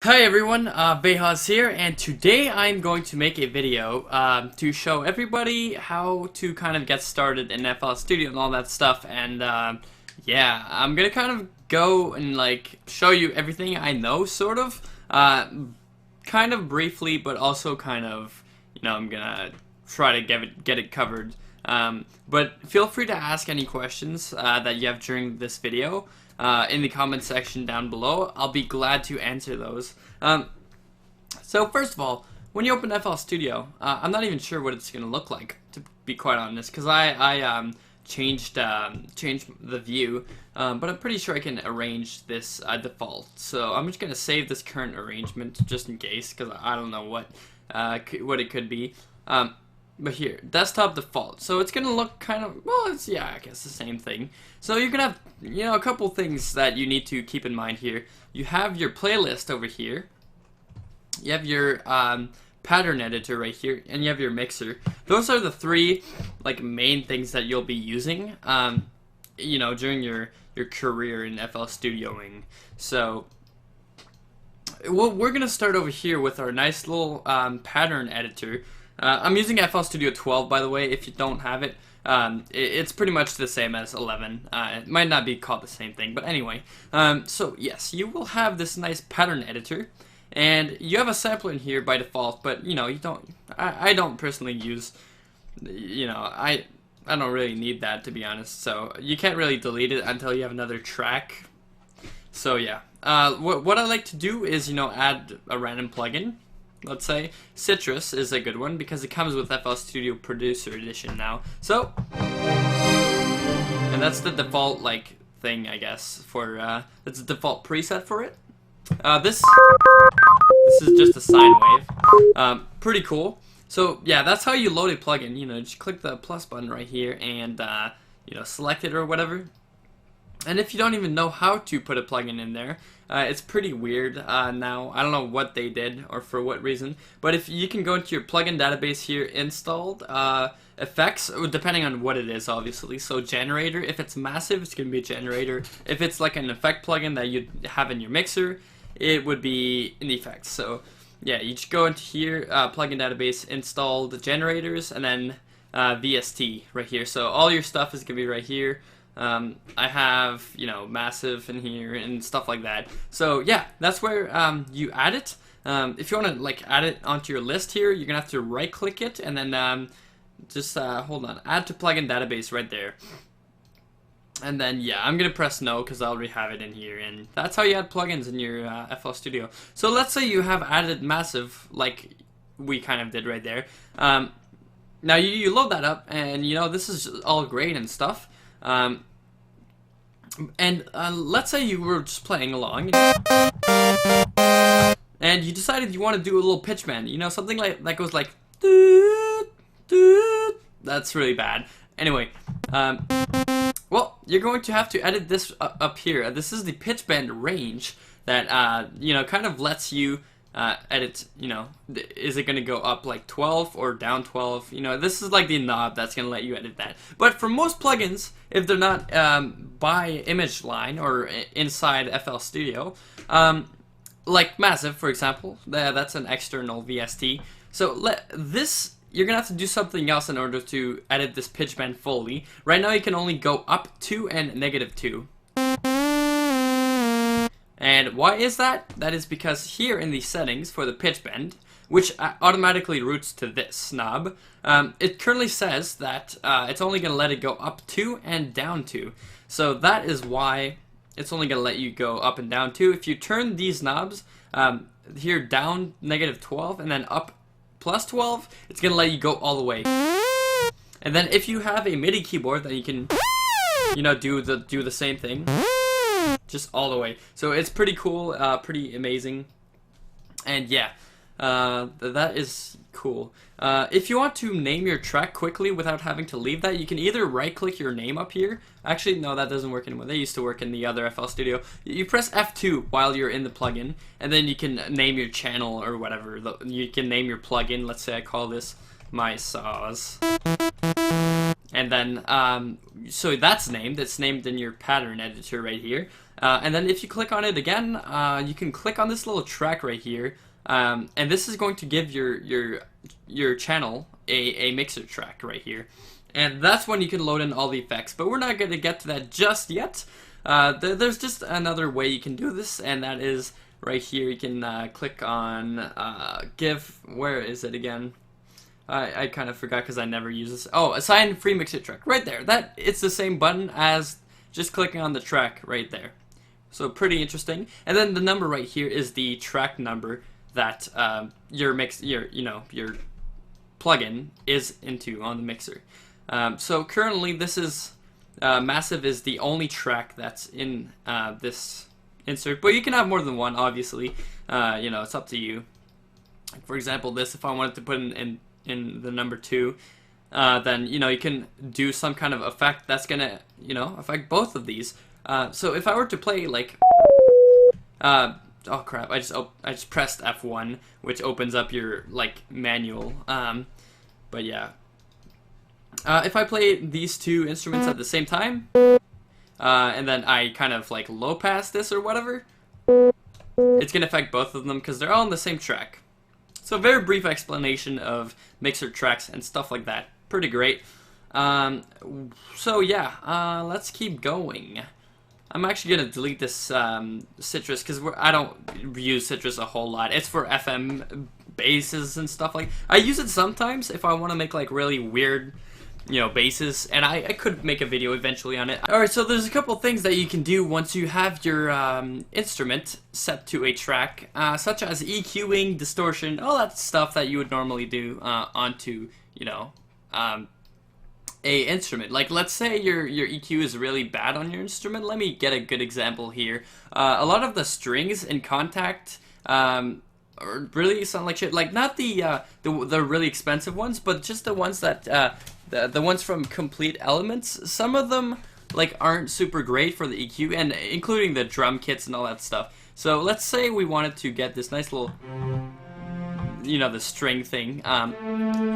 Hi everyone, VayHoz here, and today I'm going to make a video to show everybody how to kind of get started in FL Studio and all that stuff, and yeah, I'm gonna kind of go and like show you everything I know, sort of, kind of briefly, but also kind of, I'm gonna try to get it covered. But feel free to ask any questions that you have during this video in the comment section down below. I'll be glad to answer those. So first of all, when you open FL Studio, I'm not even sure what it's gonna look like, to be quite honest, because I changed the view, but I'm pretty sure I can arrange this default. So I'm just gonna save this current arrangement just in case, because I don't know what it could be. But here, desktop default. So it's gonna look kind of, well, yeah, I guess the same thing. So you're gonna have, a couple things that you need to keep in mind here. You have your playlist over here. You have your pattern editor right here, and you have your mixer. Those are the three like main things that you'll be using, during your career in FL Studioing. So well, we're gonna start over here with our nice little pattern editor. I'm using FL Studio 12, by the way. If you don't have it, it's pretty much the same as 11. It might not be called the same thing, but anyway. So yes, you will have this nice pattern editor, and you have a sampler in here by default. But you don't. I don't personally use. I don't really need that, to be honest. So you can't really delete it until you have another track. So yeah, what I like to do is add a random plugin. Let's say Citrus is a good one because it comes with FL Studio Producer Edition now. So, and that's the default thing, I guess, for that's the default preset for it. This is just a sine wave. Pretty cool. So yeah, that's how you load a plugin. Just click the plus button right here and select it or whatever. And if you don't even know how to put a plugin in there, it's pretty weird now. I don't know what they did or for what reason, but if you can go into your plugin database here, installed effects, depending on what it is, obviously. So generator, if it's massive, it's gonna be a generator. If it's like an effect plugin that you have in your mixer, it would be in effects. So yeah, you just go into here, plugin database, install the generators, and then VST right here. So all your stuff is gonna be right here. I have, massive in here and stuff like that. So yeah, that's where you add it. If you want to add it onto your list here, you're gonna have to right click it and then just hold on, add to plugin database right there. And then yeah, I'm gonna press no because I already have it in here, and that's how you add plugins in your FL Studio. So let's say you have added massive, like we kind of did right there. Now you load that up, and this is all great and stuff. And let's say you were just playing along, and you decided you want to do a little pitch bend, something like that goes like, doo, doo. That's really bad. Anyway, well, you're going to have to edit this up here. This is the pitch bend range that kind of lets you edit, is it going to go up like 12 or down 12? This is like the knob that's going to let you edit that. But for most plugins, if they're not by image line or inside FL Studio, like Massive, for example, that's an external VST. So you're going to have to do something else in order to edit this pitch bend fully. Right now, you can only go up 2 and -2. And why is that? That is because here in the settings for the pitch bend, which automatically routes to this knob, it currently says that it's only going to let it go up 2 and down 2. So that is why it's only going to let you go up and down 2. If you turn these knobs here down -12 and then up +12, it's going to let you go all the way. And then if you have a MIDI keyboard, then you can do the same thing. Just all the way. So it's pretty cool, pretty amazing, and yeah, that is cool. If you want to name your track quickly without having to leave that, you can either right-click your name up here. Actually, no, that doesn't work anymore. They used to work in the other FL Studio. You press F2 while you're in the plugin, and then you can name your channel or whatever. You can name your plugin. Let's say I call this my saws. And then, so that's named in your pattern editor right here. And then if you click on it again, you can click on this little track right here, and this is going to give your channel a mixer track right here. And that's when you can load in all the effects, but we're not going to get to that just yet. There's just another way you can do this, and that is right here. You can click on where is it again? I kind of forgot because I never use this. Oh, assign free mixer track right there. It's the same button as just clicking on the track right there. So pretty interesting. And then the number right here is the track number that your plugin is into on the mixer. So currently this is Massive is the only track that's in this insert, but you can have more than one, obviously. It's up to you. For example, this, if I wanted to put in the number 2, then you can do some kind of effect that's gonna affect both of these. So if I were to play like oh crap, I just pressed F1, which opens up your like manual. But yeah, if I play these two instruments at the same time, and then I kind of like low pass this or whatever, it's gonna affect both of them because they're all on the same track. So a very brief explanation of mixer tracks and stuff like that. Pretty great. So yeah, let's keep going. I'm actually gonna delete this Citrus because I don't use Citrus a whole lot. It's for FM basses and stuff like. I use it sometimes if I want to make like really weird, basses, and I could make a video eventually on it. Alright, so there's a couple things that you can do once you have your instrument set to a track, such as EQing, distortion, all that stuff that you would normally do onto, a instrument. Like, let's say your EQ is really bad on your instrument. Let me get a good example here. A lot of the strings in Contact really sound like shit. Like, not the really expensive ones, but just the ones that the ones from Complete Elements. Some of them like aren't super great for the EQ, and including the drum kits and all that stuff. So let's say we wanted to get this nice little, the string thing.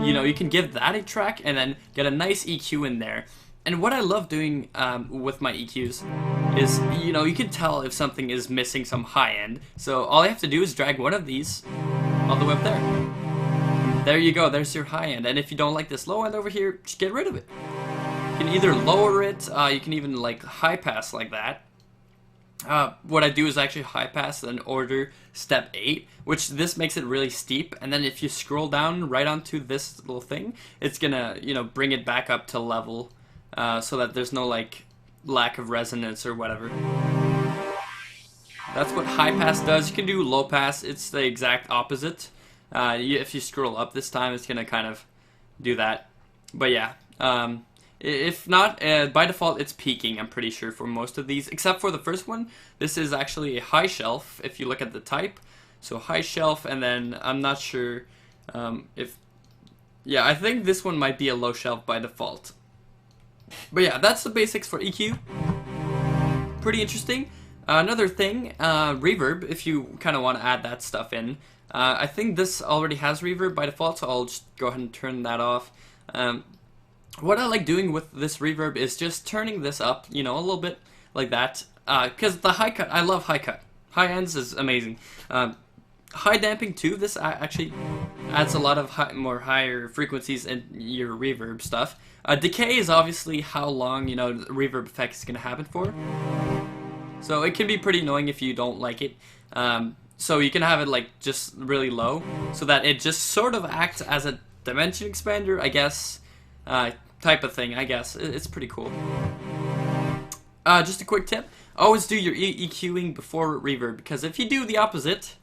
You can give that a track and then get a nice EQ in there. And what I love doing with my EQs is, you can tell if something is missing some high end. So all I have to do is drag one of these all the way up there. There you go, there's your high end. And if you don't like this low end over here, just get rid of it. You can either lower it, you can even like high pass like that. What I do is actually high pass and order step 8, which this makes it really steep, and then if you scroll down right onto this little thing, it's gonna bring it back up to level, so that there's no like lack of resonance or whatever. That's what high pass does. You can do low pass, it's the exact opposite. If you scroll up this time, it's gonna kind of do that. But yeah, if not, by default it's peaking, I'm pretty sure, for most of these, except for the first one. This is actually a high shelf if you look at the type. So high shelf, and then I'm not sure yeah, I think this one might be a low shelf by default. But yeah, that's the basics for EQ. Pretty interesting. Another thing, reverb, if you kind of want to add that stuff in. I think this already has reverb by default, so I'll just go ahead and turn that off. What I like doing with this reverb is just turning this up, a little bit like that. Because the high cut, I love high cut. High ends is amazing. High damping too, this actually adds a lot of higher frequencies in your reverb stuff. Decay is obviously how long, the reverb effect is going to happen for. So it can be pretty annoying if you don't like it. So you can have it like just really low, so that it just sort of acts as a dimension expander, I guess, type of thing, I guess. It's pretty cool. Just a quick tip, always do your EQing before reverb, because if you do the opposite,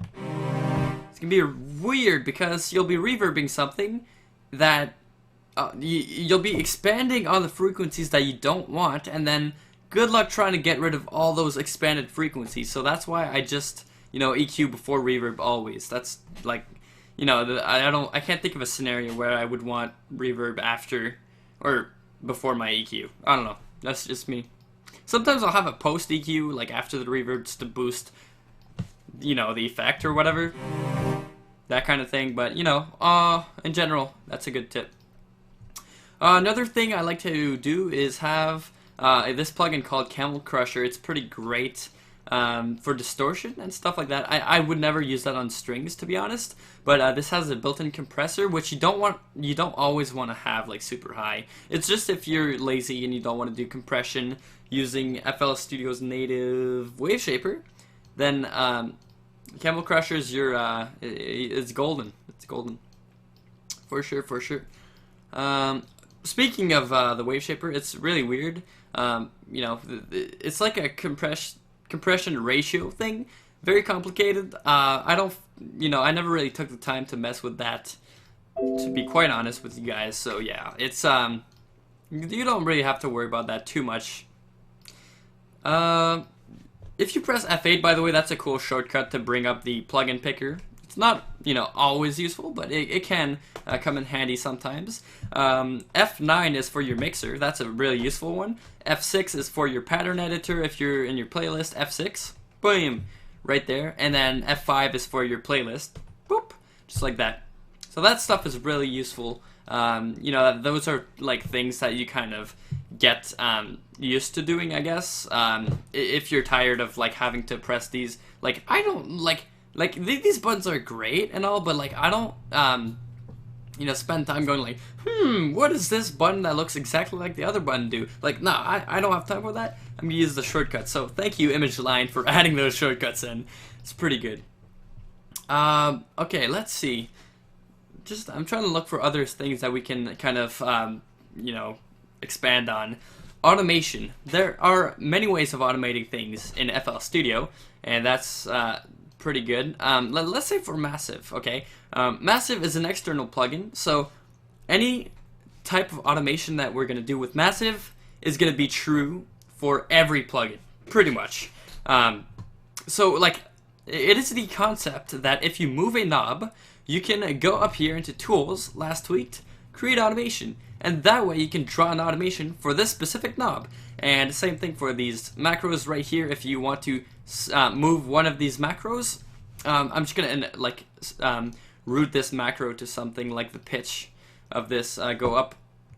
it's gonna be weird, because you'll be reverbing something that you'll be expanding on the frequencies that you don't want, and then good luck trying to get rid of all those expanded frequencies. So that's why I just EQ before reverb always. That's like, I can't think of a scenario where I would want reverb after or before my EQ. I don't know. That's just me. Sometimes I'll have a post EQ like after the reverb just to boost, the effect or whatever, that kind of thing. But in general, that's a good tip. Another thing I like to do is have this plugin called Camel Crusher. It's pretty great for distortion and stuff like that. I would never use that on strings, to be honest, but this has a built-in compressor, which you don't always want to have like super high. It's just if you're lazy and you don't want to do compression using FL Studio's native wave shaper, then Camel Crusher is your it's golden. It's golden for sure, for sure. Speaking of the wave shaper, it's really weird. You know, it's like a compression ratio thing, very complicated. I don't, you know, I never really took the time to mess with that, to be quite honest with you guys. So yeah, it's you don't really have to worry about that too much. If you press F8, by the way, that's a cool shortcut to bring up the plugin picker. It's not, you know, always useful, but it can come in handy sometimes. F9 is for your mixer. That's a really useful one. F6 is for your pattern editor if you're in your playlist. F6, boom, right there. And then F5 is for your playlist. Boop, just like that. So that stuff is really useful. You know, those are like things that you kind of get used to doing, I guess. If you're tired of like having to press these, like I don't like these buttons are great and all, but like I don't you know, spend time going like, what does this button that looks exactly like the other button do? Like, no, I don't have time for that. I'm gonna use the shortcut. So thank you, ImageLine, for adding those shortcuts in. It's pretty good. Okay, let's see. I'm trying to look for other things that we can kind of you know, expand on. Automation. There are many ways of automating things in FL Studio, and that's pretty good. Let's say for Massive, okay? Massive is an external plugin, so any type of automation that we're going to do with Massive is going to be true for every plugin, pretty much. So, like, it is the concept that if you move a knob, you can go up here into Tools, Last Tweaked, Create Automation, and that way you can draw an automation for this specific knob. And same thing for these macros right here. If you want to move one of these macros, I'm just gonna like route this macro to something like the pitch of this go up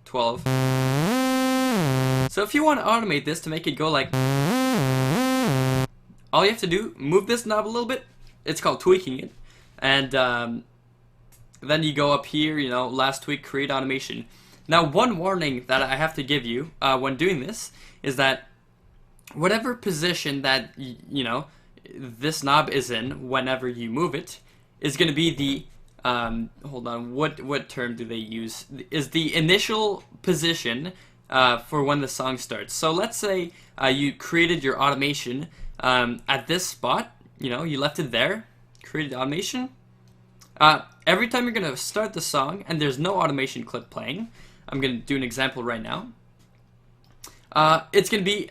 12. So if you want to automate this to make it go like, all you have to do, move this knob a little bit. It's called tweaking it, and then you go up here, you know, last tweak, create automation. Now, one warning that I have to give you when doing this is that whatever position that, you know, this knob is in whenever you move it is going to be the, hold on, what term do they use? Is the initial position for when the song starts. So let's say you created your automation at this spot, you know, you left it there, created automation. Every time you're going to start the song and there's no automation clip playing, I'm going to do an example right now. It's going to be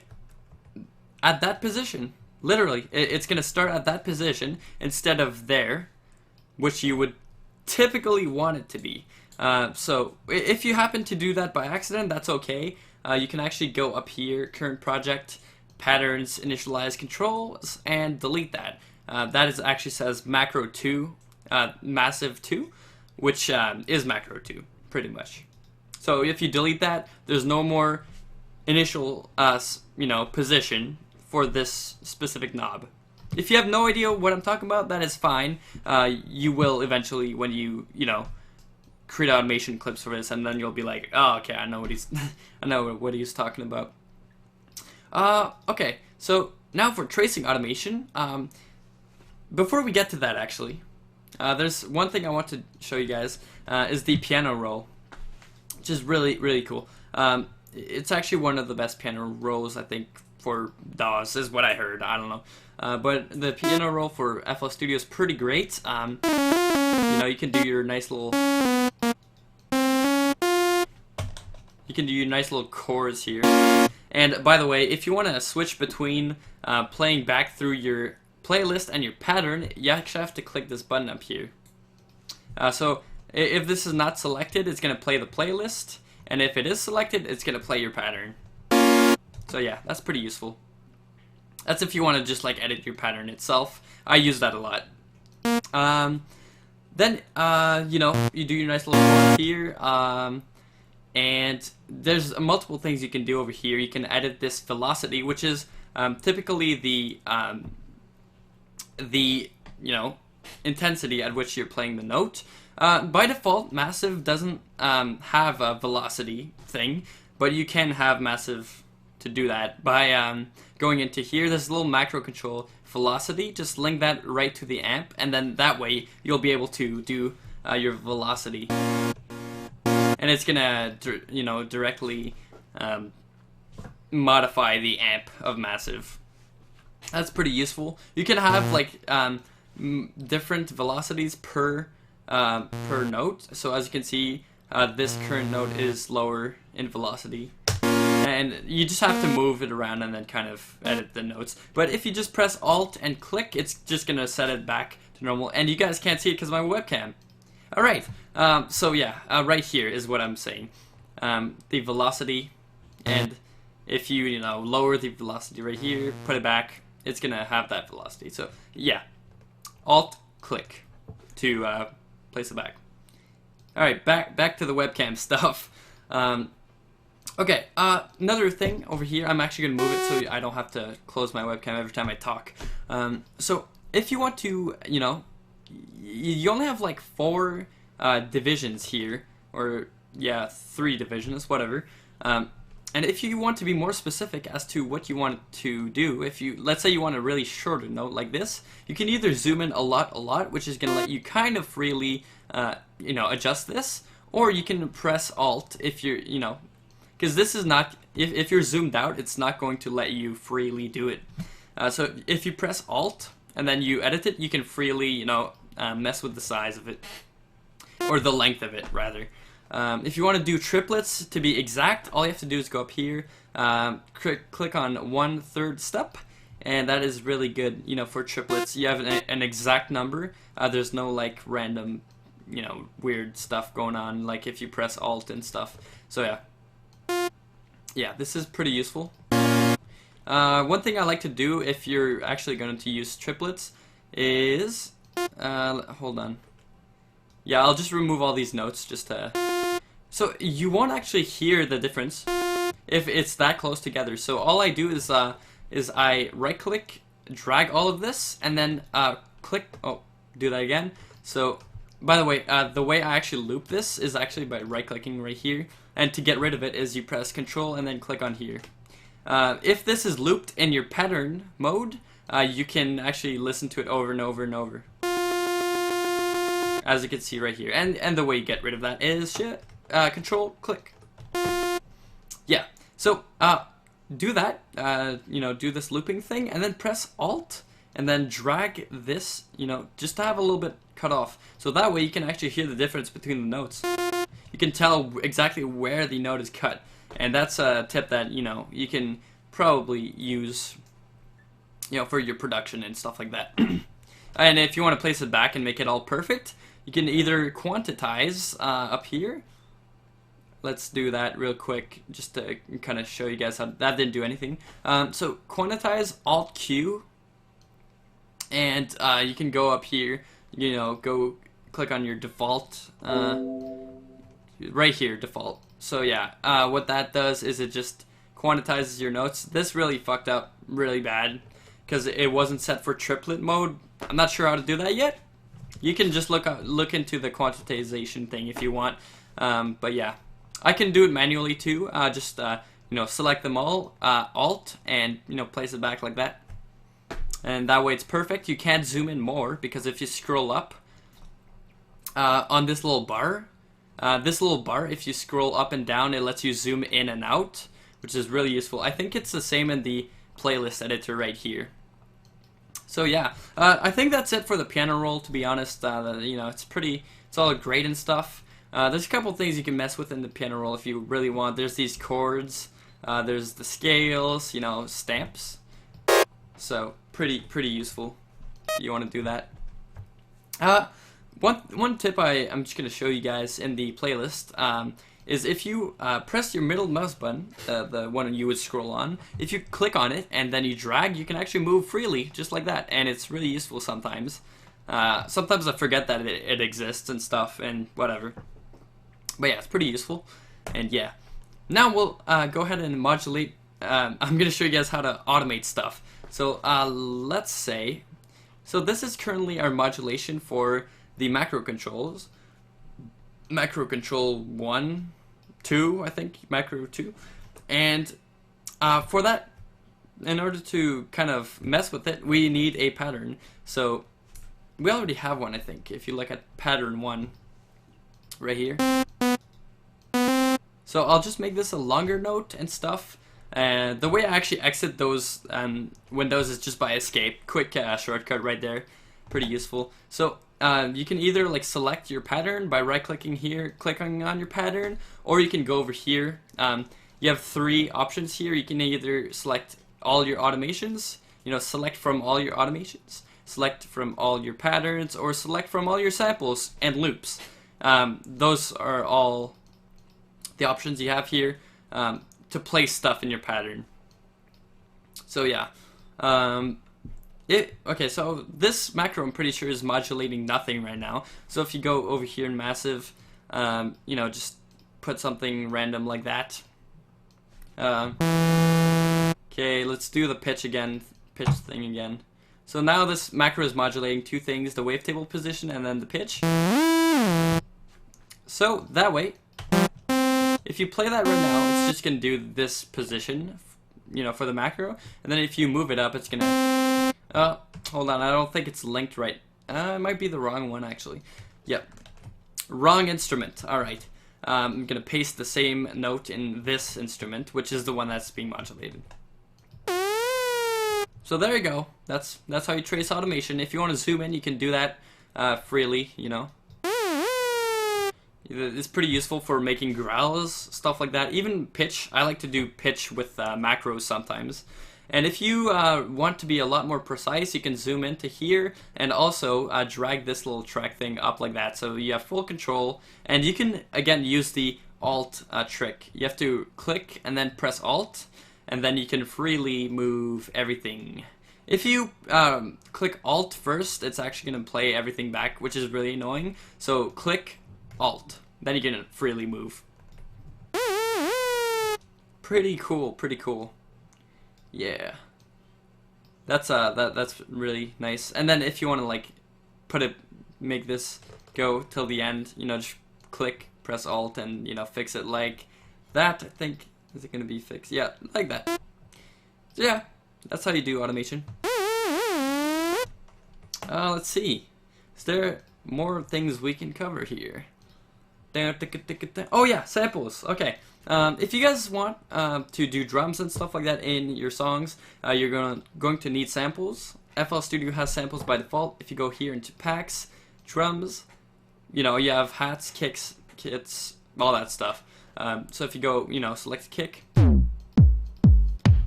at that position. Literally, it's going to start at that position instead of there, which you would typically want it to be. So if you happen to do that by accident, that's okay. You can actually go up here, current project, patterns, initialize controls, and delete that. That is actually says macro 2, massive 2, which is macro 2, pretty much. So if you delete that, there's no more initial, you know, position for this specific knob. If you have no idea what I'm talking about, that is fine. You will eventually when you know, create automation clips for this, and then you'll be like, oh, okay, I know what he's, I know what he's talking about. Okay, so now for tracing automation. Before we get to that, actually, there's one thing I want to show you guys is the piano roll, which is really, really cool. It's actually one of the best piano rolls, I think, for DAWs, is what I heard. I don't know. But the piano roll for FL Studio is pretty great. You know, you can do your nice little... You can do your nice little chords here. And by the way, if you want to switch between playing back through your playlist and your pattern, you actually have to click this button up here. So if this is not selected, it's going to play the playlist, and if it is selected, it's going to play your pattern. So yeah, that's pretty useful. That's if you want to just like edit your pattern itself. I use that a lot. Then you know, you do your nice little chord here. And there's multiple things you can do over here. You can edit this velocity, which is typically the intensity at which you're playing the note. By default, Massive doesn't have a velocity thing, but you can have Massive to do that by going into here. There's a little macro control velocity. Just link that right to the amp, and then that way you'll be able to do your velocity, and it's gonna directly modify the amp of Massive. That's pretty useful. You can have like different velocities per note. So as you can see, this current note is lower in velocity, and you just have to move it around and then kind of edit the notes. But if you just press Alt and click, it's just gonna set it back to normal, and you guys can't see it because of my webcam. Alright, so yeah, right here is what I'm saying. The velocity, and if you lower the velocity right here, put it back, it's gonna have that velocity. So yeah, Alt click to place it back. All right, back to the webcam stuff. Okay, another thing over here, I'm actually gonna move it so I don't have to close my webcam every time I talk. So if you want to, you only have like 4 divisions here, or yeah, 3 divisions, whatever. And if you want to be more specific as to what you want to do, let's say you want a really short note like this, you can either zoom in a lot, which is going to let you kind of freely, adjust this, or you can press Alt if you're, because this is not, if you're zoomed out, it's not going to let you freely do it. So if you press Alt and then you edit it, you can freely, mess with the size of it, or the length of it, rather. If you want to do triplets to be exact, all you have to do is go up here, click on 1/3 step, and that is really good, for triplets. You have an exact number. There's no like random, weird stuff going on, like if you press Alt and stuff. So yeah, this is pretty useful. One thing I like to do if you're actually going to use triplets is, hold on. Yeah, I'll just remove all these notes just to... So you won't actually hear the difference if it's that close together. So all I do is I right click, drag all of this, and then click, do that again. So by the way I actually loop this is actually by right clicking right here, and to get rid of it is you press Control and then click on here. If this is looped in your pattern mode, you can actually listen to it over and over and over, as you can see right here. And the way you get rid of that is Control click. Yeah, so do that, do this looping thing, and then press Alt and then drag this, just to have a little bit cut off, so that way you can actually hear the difference between the notes. You can tell exactly where the note is cut, and that's a tip that you can probably use for your production and stuff like that. And if you want to place it back and make it all perfect, you can either quantize up here. Let's do that real quick just to kind of show you guys how that didn't do anything. So quantize, Alt Q, and you can go up here, go click on your default, right here, default. So yeah, what that does is it just quantizes your notes. This really fucked up really bad because it wasn't set for triplet mode. I'm not sure how to do that yet. You can just look into the quantization thing if you want, but yeah, I can do it manually too. Just select them all, Alt, and place it back like that, and that way it's perfect. You can't zoom in more because if you scroll up on this little bar, if you scroll up and down, it lets you zoom in and out, which is really useful. I think it's the same in the playlist editor right here. So yeah, I think that's it for the piano roll, to be honest. It's all great and stuff. There's a couple things you can mess with in the piano roll if you really want. There's these chords, there's the scales, stamps. So pretty useful if you want to do that. One tip I'm just going to show you guys in the playlist is if you press your middle mouse button, the one you would scroll on, if you click on it and then you drag, you can actually move freely just like that, and it's really useful sometimes. Sometimes I forget that it exists and stuff and whatever. But yeah, it's pretty useful. And yeah, now we'll go ahead and modulate. I'm going to show you guys how to automate stuff. So let's say, so this is currently our modulation for the macro controls. Macro control 1, 2, I think, macro 2. And for that, in order to kind of mess with it, we need a pattern. So we already have one, I think, if you look at pattern 1 right here. So I'll just make this a longer note and stuff. The way I actually exit those windows is just by escape. Quick shortcut right there. Pretty useful. So you can either like select your pattern by right-clicking here, clicking on your pattern, or you can go over here. You have 3 options here. You can either select all your automations, select from all your automations, select from all your patterns, or select from all your samples and loops. Those are all the options you have here to place stuff in your pattern. So yeah, okay, so this macro I'm pretty sure is modulating nothing right now. So if you go over here in massive, just put something random like that. Okay, let's do the pitch thing again. So now this macro is modulating 2 things, the wavetable position and then the pitch. So that way, if you play that right now, it's just going to do this position, for the macro. And then if you move it up, it's going to... hold on, I don't think it's linked right. It might be the wrong one, actually. Yep. Wrong instrument. Alright. I'm going to paste the same note in this instrument, which is the one that's being modulated. So there you go. That's how you trace automation. If you want to zoom in, you can do that freely, It's pretty useful for making growls, stuff like that. Even pitch. I like to do pitch with macros sometimes. And if you want to be a lot more precise, you can zoom into here and also drag this little track thing up like that. So you have full control, and you can, again, use the Alt trick. You have to click and then press Alt, and then you can freely move everything. If you click Alt first, it's actually going to play everything back, which is really annoying. So click Alt, then you can freely move. Pretty cool, pretty cool. Yeah, that's really nice. And then if you want to like make this go till the end, just click, press Alt, and fix it like that. I think, is it gonna be fixed? Yeah, like that. So yeah, that's how you do automation. Let's see, is there more things we can cover here? Oh yeah, samples. Okay. If you guys want to do drums and stuff like that in your songs, you're going to need samples. FL Studio has samples by default. If you go here into packs, drums, you have hats, kicks, kits, all that stuff. So if you go, select kick.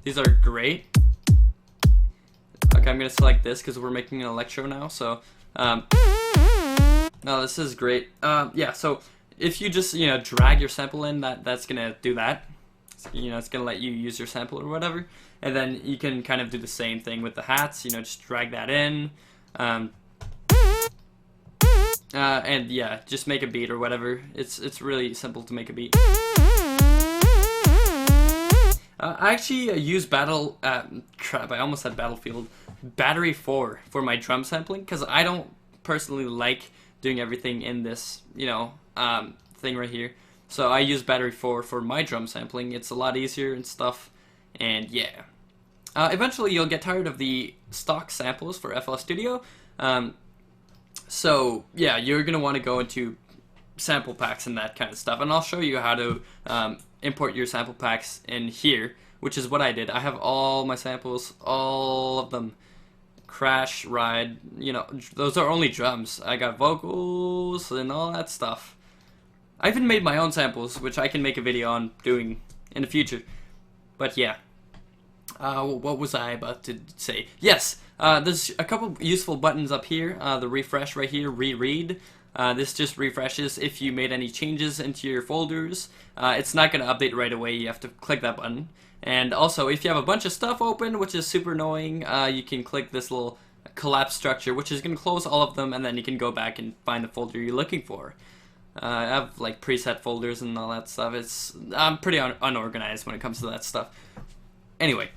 These are great. Okay, I'm gonna select this because we're making an electro now. So, no, this is great. Yeah. So if you just drag your sample in, that's gonna do that. It's gonna let you use your sample or whatever, and then you can kind of do the same thing with the hats. Just drag that in, and yeah, just make a beat or whatever. It's really simple to make a beat. I actually use crap, I almost said Battlefield. Battery 4 for my drum sampling, because I don't personally like doing everything in this, thing right here. So I use Battery 4 for my drum sampling. It's a lot easier and stuff, and yeah. Eventually you'll get tired of the stock samples for FL Studio. So yeah, you're going to want to go into sample packs and that kind of stuff, and I'll show you how to import your sample packs in here, which is what I did. I have all my samples, all of them. Crash, ride, those are only drums. I got vocals and all that stuff. I even made my own samples, which I can make a video on doing in the future. But yeah, what was I about to say? Yes, there's a couple useful buttons up here. The refresh right here, reread. This just refreshes if you made any changes into your folders. It's not going to update right away. You have to click that button. And also, if you have a bunch of stuff open, which is super annoying, you can click this little collapse structure, which is going to close all of them, and then you can go back and find the folder you're looking for. I have like preset folders and all that stuff. I'm pretty unorganized when it comes to that stuff. Anyway,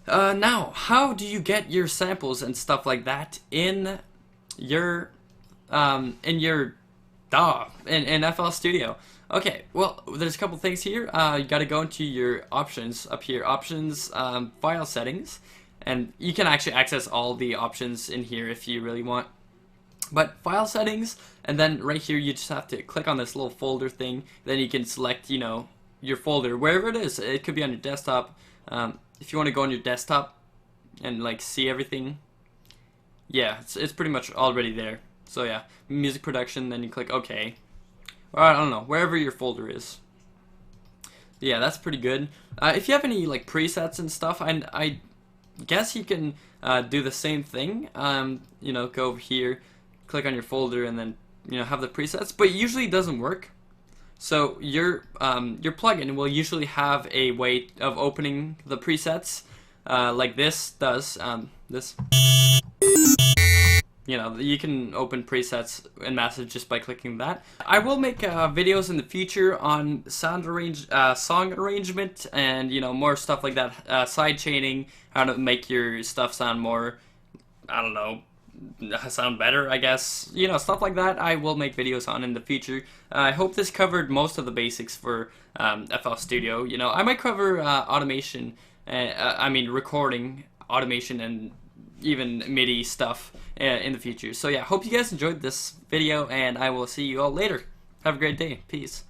now how do you get your samples and stuff like that in your DAW in FL Studio? Okay, well, there's a couple things here. You got to go into your options up here, options, file settings, and you can actually access all the options in here if you really want. But file settings, and then right here you just have to click on this little folder thing. Then you can select, you know, your folder wherever it is. It could be on your desktop. If you want to go on your desktop and like see everything, yeah, it's pretty much already there. So yeah, music production. Then you click OK. Or I don't know, wherever your folder is. Yeah, that's pretty good. If you have any like presets and stuff, I guess you can do the same thing. You know, go over here, click on your folder, and then you know have the presets. But it usually doesn't work. So your plugin will usually have a way of opening the presets, like this does. This. You know, you can open presets in Massive just by clicking that. I will make videos in the future on song arrangement and, you know, more stuff like that. Side chaining, how to make your stuff sound more, I don't know, sound better, I guess. You know, stuff like that I will make videos on in the future. I hope this covered most of the basics for FL Studio. You know, I might cover automation, I mean recording, automation, and even MIDI stuff in the future. So yeah, hope you guys enjoyed this video, and I will see you all later. Have a great day. Peace.